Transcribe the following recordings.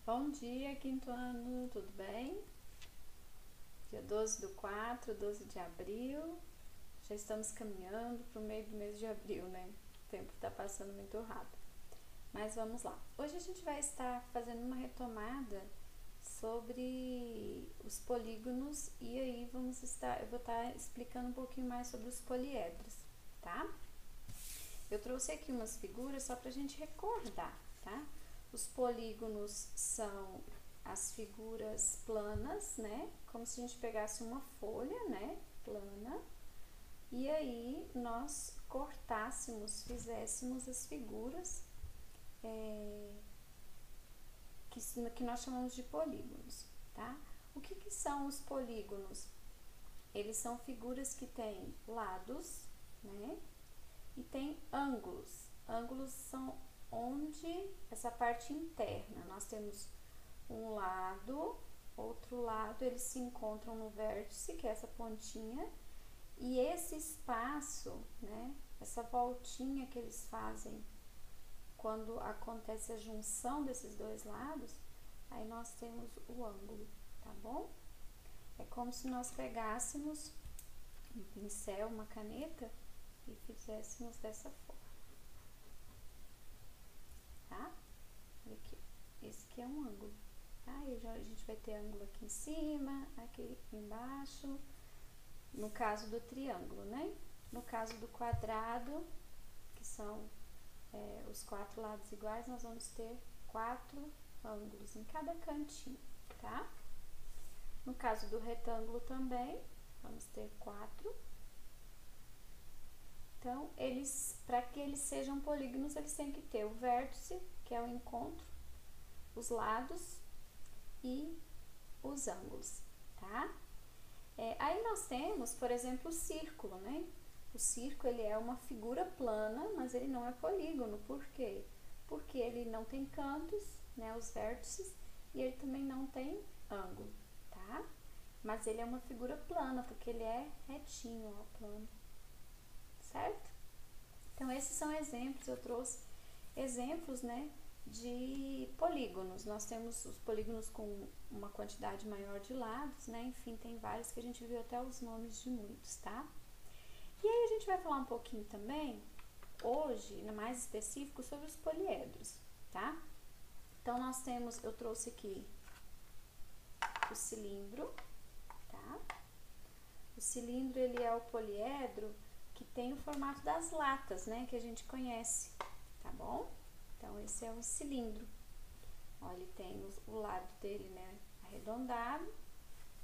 Bom dia, quinto ano, tudo bem? Dia 12/4, 12 de abril, já estamos caminhando para o meio do mês de abril, né? O tempo está passando muito rápido. Mas vamos lá. Hoje a gente vai estar fazendo uma retomada sobre os polígonos e aí eu vou estar explicando um pouquinho mais sobre os poliedros, tá? Eu trouxe aqui umas figuras só para a gente recordar, tá? Os polígonos são as figuras planas, né? Como se a gente pegasse uma folha, né? Plana. E aí nós cortássemos, fizéssemos as figuras que nós chamamos de polígonos, tá? O que são os polígonos? Eles são figuras que têm lados, né? E tem ângulos. Ângulos são onde essa parte interna. Nós temos um lado, outro lado, eles se encontram no vértice, que é essa pontinha, e esse espaço, né, essa voltinha que eles fazem quando acontece a junção desses dois lados, aí nós temos o ângulo, tá bom? É como se nós pegássemos um pincel, uma caneta e fizéssemos dessa forma, tá? Olha aqui, esse aqui é um ângulo, tá? E a gente vai ter ângulo aqui em cima, aqui embaixo, no caso do triângulo, né? No caso do quadrado, que são os quatro lados iguais, nós vamos ter 4 ângulos em cada cantinho, tá? No caso do retângulo também, vamos ter 4. Então, para que eles sejam polígonos, eles têm que ter o vértice, que é o encontro, os lados e os ângulos, tá? Aí nós temos, por exemplo, o círculo, né? O círculo, ele é uma figura plana, mas ele não é polígono. Por quê? Porque ele não tem cantos, né, os vértices, e ele também não tem ângulo, tá? Mas ele é uma figura plana, porque ele é retinho, ó, plano, certo? Então, esses são exemplos, eu trouxe exemplos, né, de polígonos. Nós temos os polígonos com uma quantidade maior de lados, né? Enfim, tem vários que a gente viu até os nomes de muitos, tá? E aí a gente vai falar um pouquinho também, hoje, mais específico, sobre os poliedros, tá? Então, eu trouxe aqui o cilindro, tá? O cilindro, ele é o poliedro que tem o formato das latas, né? Que a gente conhece, tá bom? Então, esse é o cilindro. Ó, ele tem o lado dele, né, arredondado,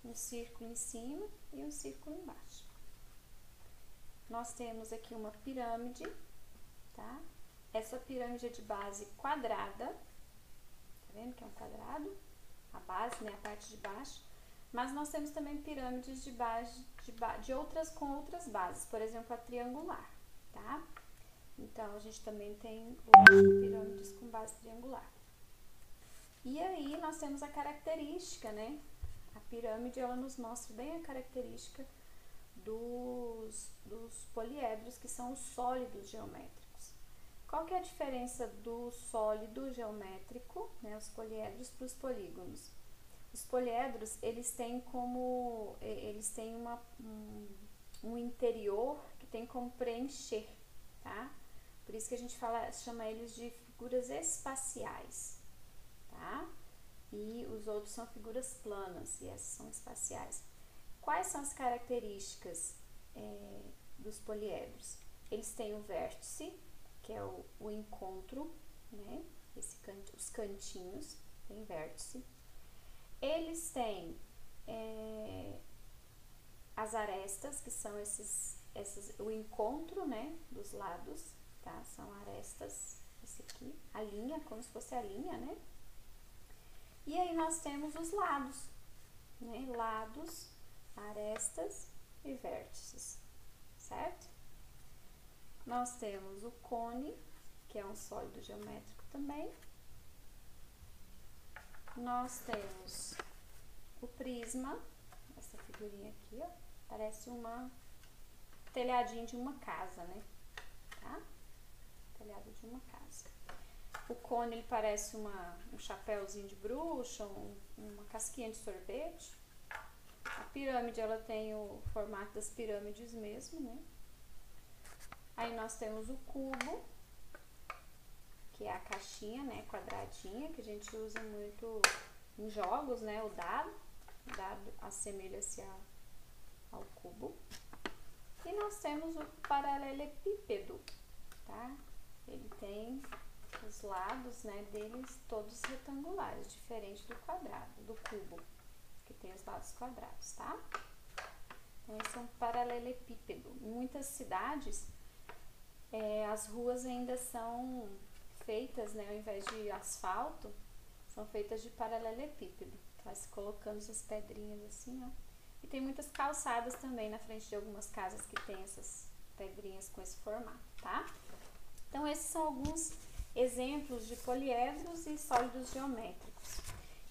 um círculo em cima e um círculo embaixo. Nós temos aqui uma pirâmide, tá? Essa pirâmide é de base quadrada, tá vendo que é um quadrado? A base, né, a parte de baixo. Mas nós temos também pirâmides com outras bases, por exemplo, a triangular, tá? Então, a gente também tem pirâmides com base triangular. E aí, nós temos a característica, né? A pirâmide, ela nos mostra bem a característica dos poliedros, que são os sólidos geométricos. Qual que é a diferença do sólido geométrico, né, os poliedros, para os polígonos? Os poliedros, eles têm um interior que tem como preencher, tá? Por isso que a gente chama eles de figuras espaciais, tá? E os outros são figuras planas, e essas são espaciais. Quais são as características dos poliedros? Eles têm o vértice, que é o encontro, né? Os cantinhos, tem vértice. Eles têm as arestas, que são o encontro, né, dos lados, tá? São arestas, esse aqui, a linha, como se fosse a linha, né? E aí nós temos os lados, né? Lados, arestas e vértices, certo? Nós temos o cone, que é um sólido geométrico também. Nós temos o prisma, essa figurinha aqui, ó, parece telhadinho de uma casa, né? Tá? Telhado de uma casa. O cone, ele parece um chapéuzinho de bruxa, uma casquinha de sorvete. A pirâmide, ela tem o formato das pirâmides mesmo, né? Aí nós temos o cubo, que é a caixinha, né, quadradinha, que a gente usa muito em jogos, né? O dado assemelha-se ao cubo. E nós temos o paralelepípedo, tá? Ele tem os lados, né, deles todos retangulares, diferente do quadrado, do cubo, que tem os lados quadrados, tá? Então, esse é um paralelepípedo. Em muitas cidades, as ruas ainda são feitas, né, ao invés de asfalto, são feitas de paralelepípedo. Vai se colocando essas pedrinhas assim, ó. E tem muitas calçadas também na frente de algumas casas que tem essas pedrinhas com esse formato, tá? Então, esses são alguns exemplos de poliedros e sólidos geométricos.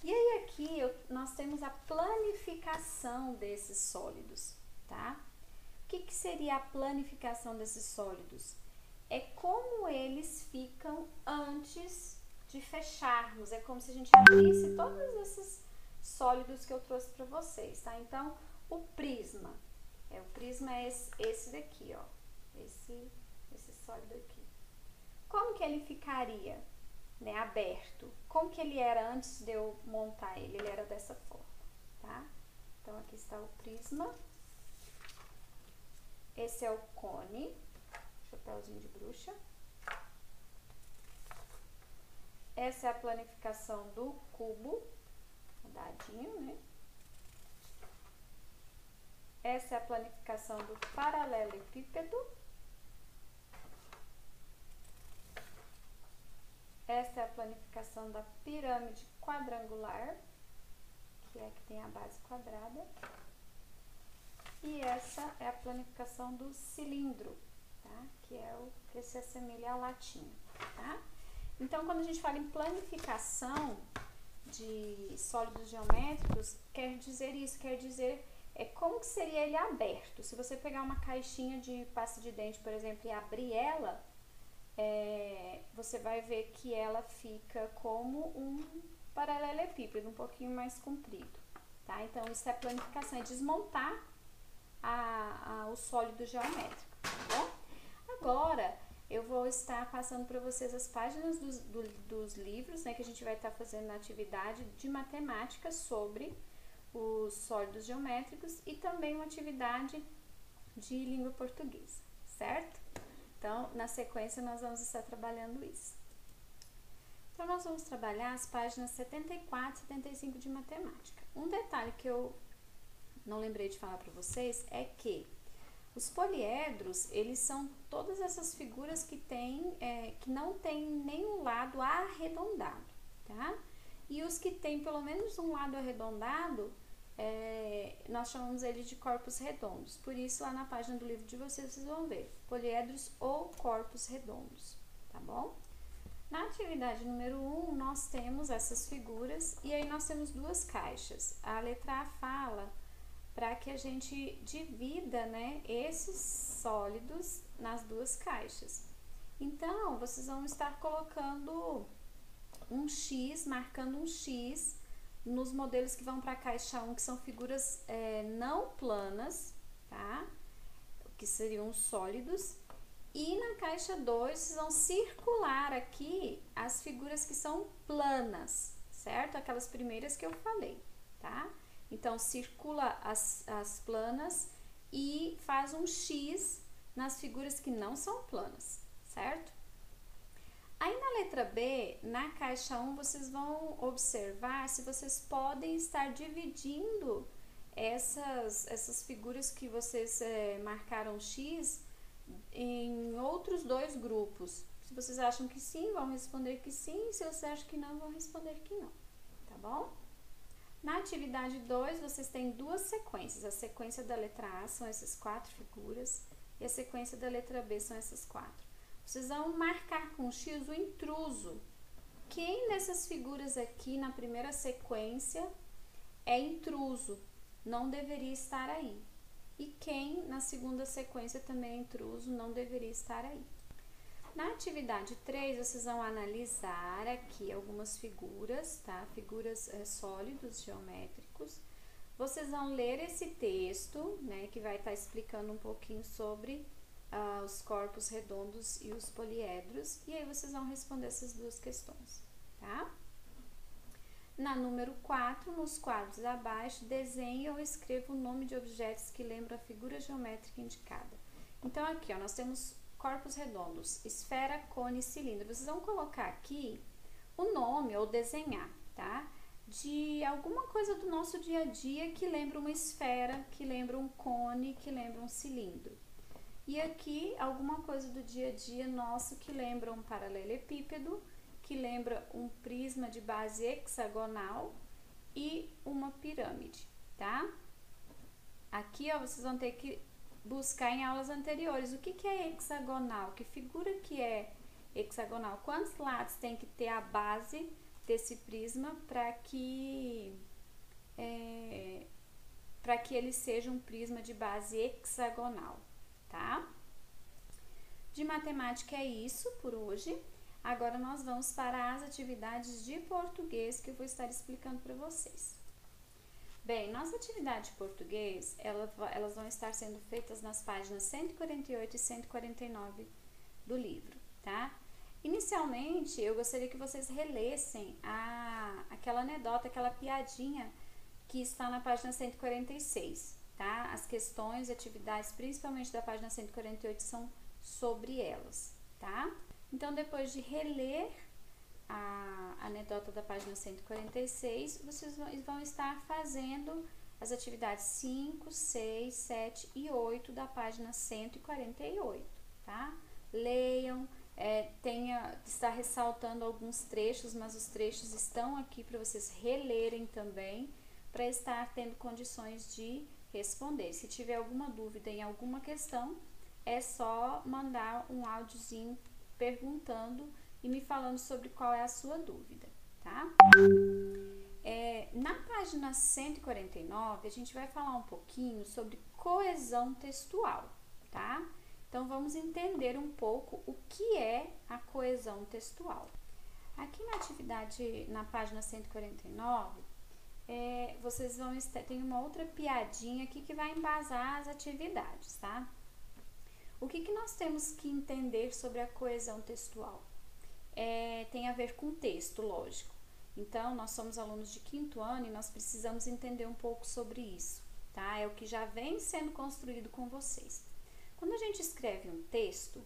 E aí aqui nós temos a planificação desses sólidos, tá? O que seria a planificação desses sólidos? É como eles ficam antes de fecharmos. É como se a gente abrisse todos esses sólidos que eu trouxe para vocês, tá? Então, o prisma é esse daqui, ó, esse sólido aqui. Como que ele ficaria, né, aberto? Como que ele era antes de eu montar ele? Ele era dessa forma, tá? Então, aqui está o prisma. Esse é o cone, chapéuzinho de bruxa. Essa é a planificação do cubo, dadinho, né? Essa é a planificação do paralelepípedo. Essa é a planificação da pirâmide quadrangular, que é a que tem a base quadrada. E essa é a planificação do cilindro, tá? Que é o que se assemelha à latinha, tá? Então, quando a gente fala em planificação de sólidos geométricos, quer dizer isso, quer dizer como que seria ele aberto. Se você pegar uma caixinha de pasta de dente, por exemplo, e abrir ela, você vai ver que ela fica como um paralelepípedo, um pouquinho mais comprido, tá? Então, isso é planificação, é desmontar o sólido geométrico, tá bom? Agora, eu vou estar passando para vocês as páginas dos livros, né, que a gente vai estar fazendo na atividade de matemática sobre os sólidos geométricos e também uma atividade de língua portuguesa, certo? Então, na sequência, nós vamos estar trabalhando isso. Então, nós vamos trabalhar as páginas 74 e 75 de matemática. Um detalhe que eu não lembrei de falar para vocês é que os poliedros, eles são todas essas figuras que não tem nenhum lado arredondado, tá? E os que tem pelo menos um lado arredondado, nós chamamos eles de corpos redondos. Por isso, lá na página do livro de vocês vão ver poliedros ou corpos redondos, tá bom? Na atividade número 1, nós temos essas figuras e aí nós temos duas caixas. A letra A fala para que a gente divida, né, esses sólidos nas duas caixas. Então, vocês vão estar colocando um X, marcando um X nos modelos que vão para a caixa 1, que são figuras não planas, tá? Que seriam os sólidos. E na caixa 2, vocês vão circular aqui as figuras que são planas, certo? Aquelas primeiras que eu falei, tá? Então, circula as planas e faz um X nas figuras que não são planas, certo? Aí na letra B, na caixa 1, vocês vão observar se vocês podem estar dividindo essas figuras que vocês marcaram X em outros dois grupos. Se vocês acham que sim, vão responder que sim. Se vocês acham que não, vão responder que não, tá bom? Na atividade 2, vocês têm duas sequências. A sequência da letra A são essas 4 figuras e a sequência da letra B são essas 4. Vocês vão marcar com X o intruso. Quem dessas figuras aqui na primeira sequência é intruso, não deveria estar aí. E quem na segunda sequência também é intruso, não deveria estar aí. Na atividade 3, vocês vão analisar aqui algumas figuras, tá? Figuras sólidos geométricos. Vocês vão ler esse texto, né, que vai estar explicando um pouquinho sobre os corpos redondos e os poliedros, e aí vocês vão responder essas duas questões, tá? Na número 4, nos quadros abaixo, desenhe ou escreva o nome de objetos que lembram a figura geométrica indicada. Então, aqui, ó, nós temos corpos redondos, esfera, cone e cilindro. Vocês vão colocar aqui o nome ou desenhar, tá? De alguma coisa do nosso dia a dia que lembra uma esfera, que lembra um cone, que lembra um cilindro. E aqui, alguma coisa do dia a dia nosso que lembra um paralelepípedo, que lembra um prisma de base hexagonal e uma pirâmide, tá? Aqui, ó, vocês vão ter que buscar em aulas anteriores o que é hexagonal, que figura que é hexagonal, quantos lados tem que ter a base desse prisma para que ele seja um prisma de base hexagonal, tá? De matemática é isso por hoje. Agora nós vamos para as atividades de português que eu vou estar explicando para vocês. Bem, nossa atividade de português, elas vão estar sendo feitas nas páginas 148 e 149 do livro, tá? Inicialmente, eu gostaria que vocês relessem aquela anedota, aquela piadinha que está na página 146, tá? As questões e atividades, principalmente da página 148, são sobre elas, tá? Então, depois de reler a anedota da página 146, vocês vão estar fazendo as atividades 5, 6, 7 e 8 da página 148, tá? Leiam, está ressaltando alguns trechos, mas os trechos estão aqui para vocês relerem também, para estar tendo condições de responder. Se tiver alguma dúvida em alguma questão, é só mandar um áudiozinho perguntando e me falando sobre qual é a sua dúvida, tá? Na página 149, a gente vai falar um pouquinho sobre coesão textual, tá? Então, vamos entender um pouco o que é a coesão textual. Aqui na atividade, na página 149, vocês vão tem uma outra piadinha aqui que vai embasar as atividades, tá? O que nós temos que entender sobre a coesão textual? Tem a ver com texto, lógico. Então, nós somos alunos de 5º ano e nós precisamos entender um pouco sobre isso, tá? É o que já vem sendo construído com vocês. Quando a gente escreve um texto,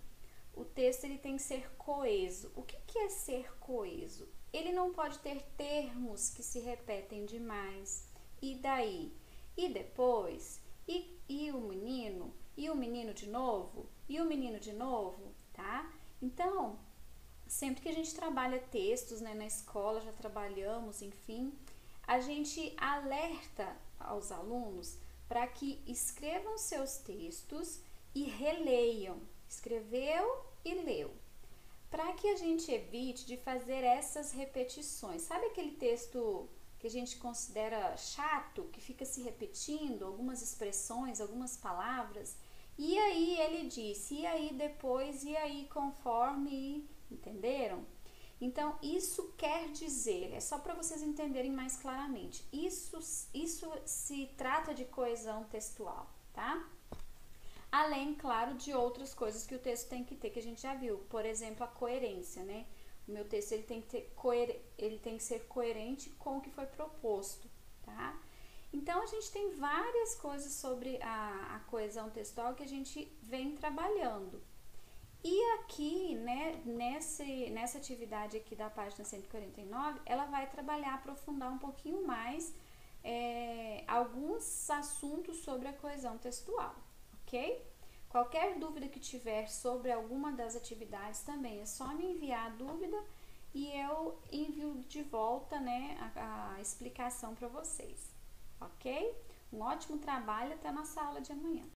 o texto ele tem que ser coeso. O que é ser coeso? Ele não pode ter termos que se repetem demais. E daí? E depois? E o menino? E o menino de novo? E o menino de novo? Tá? Então, sempre que a gente trabalha textos, né, na escola, já trabalhamos, enfim, a gente alerta aos alunos para que escrevam seus textos e releiam. Escreveu e leu. Para que a gente evite de fazer essas repetições. Sabe aquele texto que a gente considera chato, que fica se repetindo, algumas expressões, algumas palavras? E aí ele disse, e aí depois, e aí conforme, entenderam? Então, isso quer dizer, é só para vocês entenderem mais claramente, isso se trata de coesão textual, tá? Além, claro, de outras coisas que o texto tem que ter, que a gente já viu. Por exemplo, a coerência, né? O meu texto ele tem que ser coerente com o que foi proposto, tá? Então, a gente tem várias coisas sobre a coesão textual que a gente vem trabalhando. E aqui, né, nessa atividade aqui da página 149, ela vai trabalhar, aprofundar um pouquinho mais alguns assuntos sobre a coesão textual, ok? Qualquer dúvida que tiver sobre alguma das atividades também é só me enviar a dúvida e eu envio de volta, né, a explicação para vocês, ok? Um ótimo trabalho, até a nossa aula de amanhã.